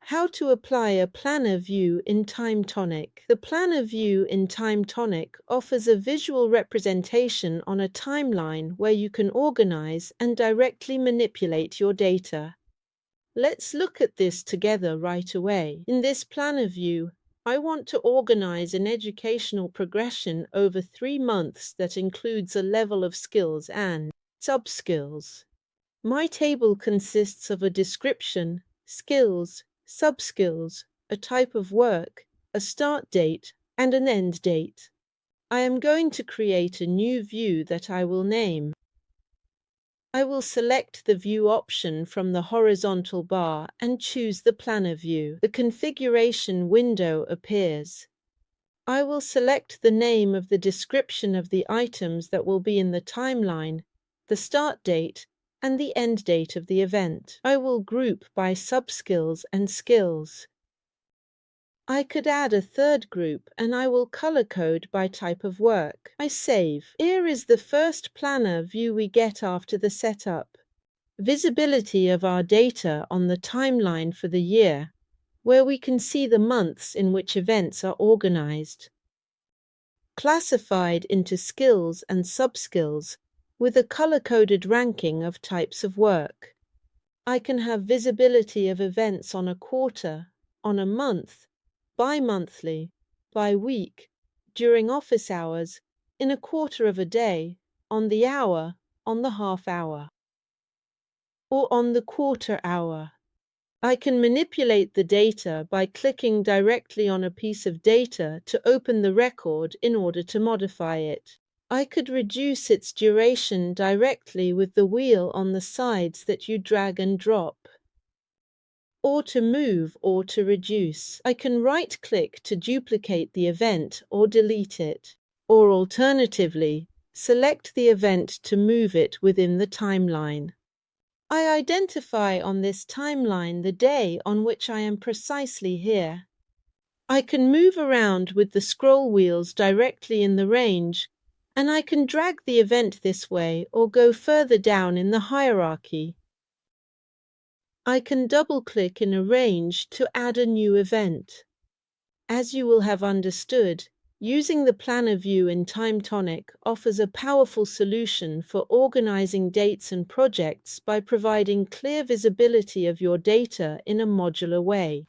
How to apply a planner view in TimeTonic. The planner view in TimeTonic offers a visual representation on a timeline where you can organize and directly manipulate your data. Let's look at this together right away. In this planner view, I want to organize an educational progression over 3 months that includes a level of skills and sub-skills. My table consists of a description, skills, sub-skills, a type of work, a start date, and an end date. I am going to create a new view that I will name. I will select the View option from the horizontal bar and choose the Planner view. The configuration window appears. I will select the name of the description of the items that will be in the timeline, the start date, and the end date of the event. I will group by sub-skills and skills. I could add a third group and I will color code by type of work. I save. Here is the first planner view we get after the setup. Visibility of our data on the timeline for the year, where we can see the months in which events are organized. Classified into skills and sub-skills, with a color-coded ranking of types of work. I can have visibility of events on a quarter, on a month, bi-monthly, bi-week, during office hours, in a quarter of a day, on the hour, on the half hour, or on the quarter hour. I can manipulate the data by clicking directly on a piece of data to open the record in order to modify it. I could reduce its duration directly with the wheel on the sides that you drag and drop. Or to move or to reduce. I can right-click to duplicate the event or delete it. Or alternatively, select the event to move it within the timeline. I identify on this timeline the day on which I am precisely here. I can move around with the scroll wheels directly in the range, and I can drag the event this way or go further down in the hierarchy. I can double-click in a range to add a new event. As you will have understood, using the planner view in TimeTonic offers a powerful solution for organizing dates and projects by providing clear visibility of your data in a modular way.